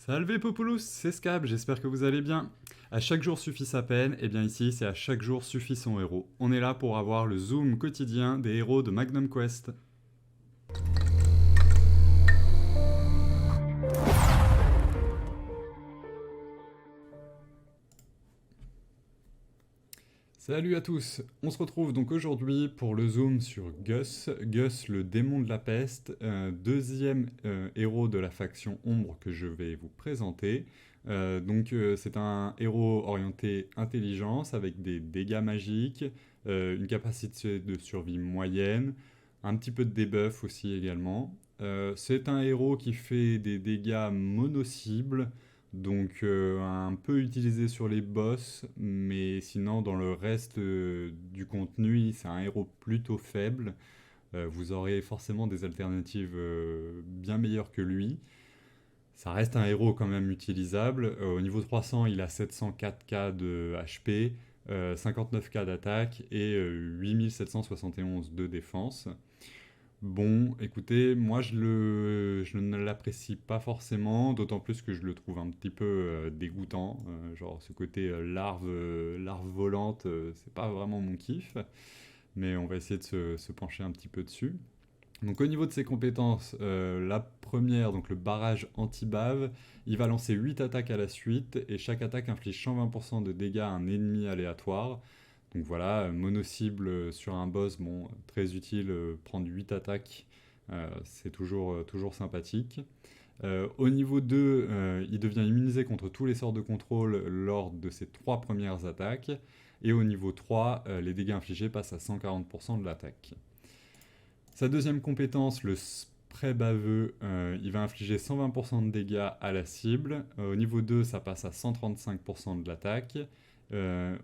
Salve Populus, c'est Scab, j'espère que vous allez bien. À chaque jour suffit sa peine, et bien ici c'est à chaque jour suffit son héros. On est là pour avoir le zoom quotidien des héros de Magnum Quest. Salut à tous, on se retrouve donc aujourd'hui pour le zoom sur Gus, Gus le démon de la peste, deuxième héros de la faction ombre que je vais vous présenter. C'est un héros orienté intelligence avec des dégâts magiques, une capacité de survie moyenne, un petit peu de debuff aussi également. C'est un héros qui fait des dégâts mono-cibles, un peu utilisé sur les boss, mais sinon dans le reste du contenu, c'est un héros plutôt faible. Vous aurez forcément des alternatives bien meilleures que lui. Ça reste un héros quand même utilisable. Au niveau 300, il a 704k de HP, 59k d'attaque et 8771 de défense. Bon, écoutez, moi je ne l'apprécie pas forcément, d'autant plus que je le trouve un petit peu dégoûtant. Genre ce côté larve volante, c'est pas vraiment mon kiff, mais on va essayer de se pencher un petit peu dessus. Donc au niveau de ses compétences, la première, donc le barrage anti-bave, il va lancer 8 attaques à la suite, et chaque attaque inflige 120% de dégâts à un ennemi aléatoire. Donc voilà, mono-cible sur un boss, bon, très utile, prendre 8 attaques, c'est toujours sympathique. Au niveau 2, il devient immunisé contre tous les sorts de contrôle lors de ses 3 premières attaques. Et au niveau 3, les dégâts infligés passent à 140% de l'attaque. Sa deuxième compétence, le spray baveux, il va infliger 120% de dégâts à la cible. Au niveau 2, ça passe à 135% de l'attaque.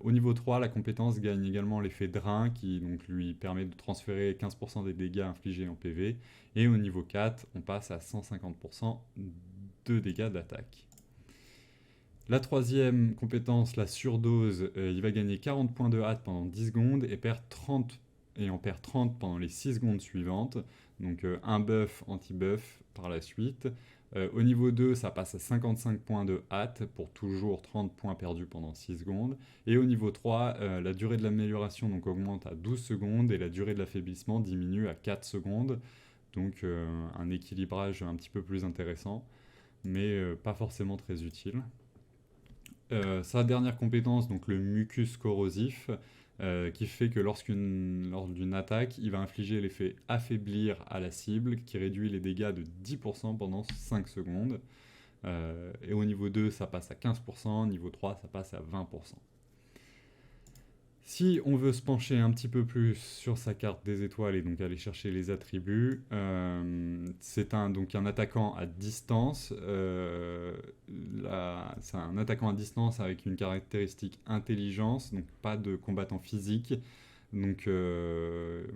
Au niveau 3, la compétence gagne également l'effet drain qui donc, lui permet de transférer 15% des dégâts infligés en PV. Et au niveau 4, on passe à 150% de dégâts d'attaque. La troisième compétence, la surdose, il va gagner 40 points de hâte pendant 10 secondes et en perd 30 pendant les 6 secondes suivantes. Donc un buff, anti-buff par la suite. Au niveau 2, ça passe à 55 points de hâte pour toujours 30 points perdus pendant 6 secondes. Et au niveau 3, la durée de l'amélioration donc, augmente à 12 secondes et la durée de l'affaiblissement diminue à 4 secondes. Donc un équilibrage un petit peu plus intéressant, mais pas forcément très utile. Sa dernière compétence, donc le mucus corrosif, qui fait que lors d'une attaque, il va infliger l'effet affaiblir à la cible, qui réduit les dégâts de 10% pendant 5 secondes. Et au niveau 2, ça passe à 15%, niveau 3, ça passe à 20%. Si on veut se pencher un petit peu plus sur sa carte des étoiles et donc aller chercher les attributs, c'est un attaquant à distance. C'est un attaquant à distance avec une caractéristique intelligence, donc pas de combattant physique. Donc le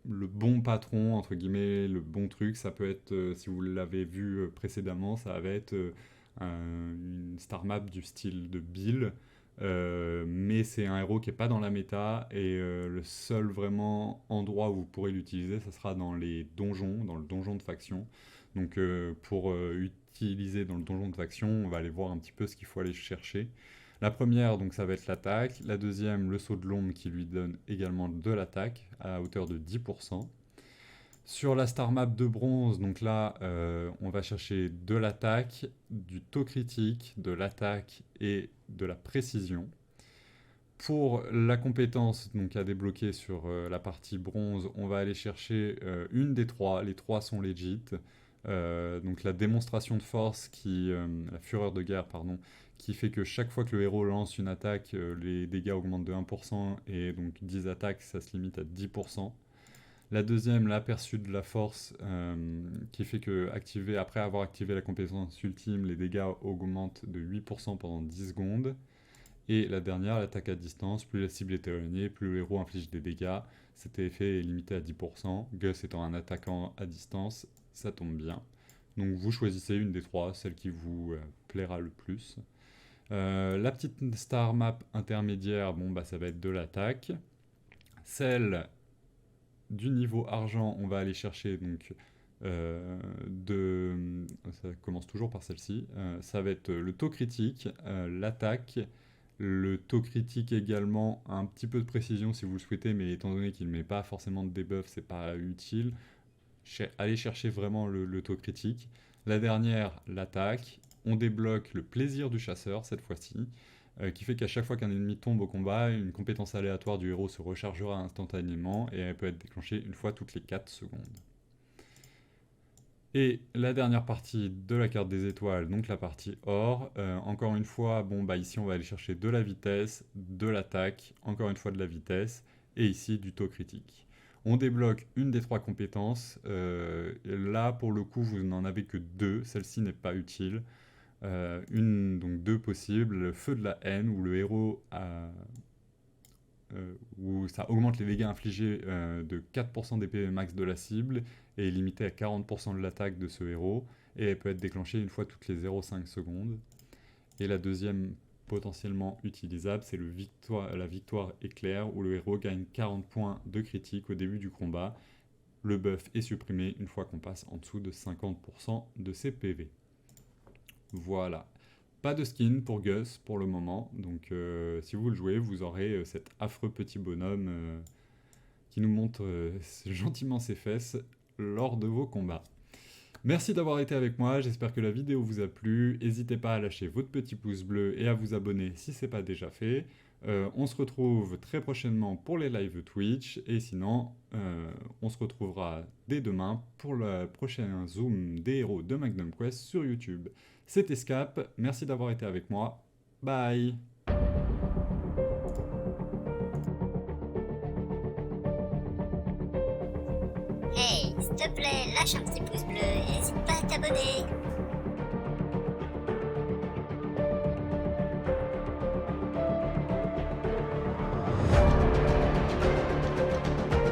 bon patron, entre guillemets, le bon truc, ça peut être, si vous l'avez vu précédemment, ça va être une star map du style de Bill. Mais c'est un héros qui n'est pas dans la méta et le seul vraiment endroit où vous pourrez l'utiliser, ça sera dans les donjons, dans le donjon de faction. Donc pour utiliser dans le donjon de faction, on va aller voir un petit peu ce qu'il faut aller chercher. La première, donc ça va être l'attaque. La deuxième, le saut de l'ombre qui lui donne également de l'attaque à hauteur de 10%. Sur la star map de bronze, donc là, on va chercher de l'attaque, du taux critique, de l'attaque et de la précision. Pour la compétence donc, à débloquer sur la partie bronze, on va aller chercher une des trois. Les trois sont legit. Donc la démonstration de force, la fureur de guerre, pardon, qui fait que chaque fois que le héros lance une attaque, les dégâts augmentent de 1%, et donc 10 attaques, ça se limite à 10%. La deuxième, l'aperçu de la force, qui fait que après avoir activé la compétence ultime, les dégâts augmentent de 8% pendant 10 secondes. Et la dernière, l'attaque à distance, plus la cible est éloignée, plus le héros inflige des dégâts. Cet effet est limité à 10%. Gus étant un attaquant à distance, ça tombe bien. Donc vous choisissez une des trois, celle qui vous plaira le plus. La petite star map intermédiaire, ça va être de l'attaque. Celle du niveau argent, on va aller chercher donc Ça commence toujours par celle-ci. Ça va être le taux critique, l'attaque, le taux critique également, un petit peu de précision si vous le souhaitez, mais étant donné qu'il ne met pas forcément de debuff, c'est pas utile. Allez chercher vraiment le taux critique. La dernière, l'attaque. On débloque le plaisir du chasseur cette fois-ci, qui fait qu'à chaque fois qu'un ennemi tombe au combat, une compétence aléatoire du héros se rechargera instantanément et elle peut être déclenchée une fois toutes les 4 secondes. Et la dernière partie de la carte des étoiles, donc la partie or, encore une fois, bon bah ici on va aller chercher de la vitesse, de l'attaque, encore une fois de la vitesse, et ici du taux critique. On débloque une des 3 compétences, là pour le coup vous n'en avez que 2, celle-ci n'est pas utile. Donc 2 possibles, le feu de la haine, où le héros où ça augmente les dégâts infligés de 4% des PV max de la cible et est limité à 40% de l'attaque de ce héros, et elle peut être déclenchée une fois toutes les 0,5 secondes. Et la deuxième potentiellement utilisable, c'est la victoire éclair, où le héros gagne 40 points de critique au début du combat. Le buff est supprimé une fois qu'on passe en dessous de 50% de ses PV. Voilà. Pas de skin pour Gus pour le moment, donc si vous le jouez, vous aurez cet affreux petit bonhomme qui nous montre gentiment ses fesses lors de vos combats. Merci d'avoir été avec moi, j'espère que la vidéo vous a plu. N'hésitez pas à lâcher votre petit pouce bleu et à vous abonner si ce n'est pas déjà fait. On se retrouve très prochainement pour les lives Twitch, et sinon, on se retrouvera dès demain pour le prochain zoom des héros de Magnum Quest sur YouTube. C'était Scap, merci d'avoir été avec moi, bye. Hey, s'il te plaît, lâche un petit pouce bleu et n'hésite pas à t'abonner.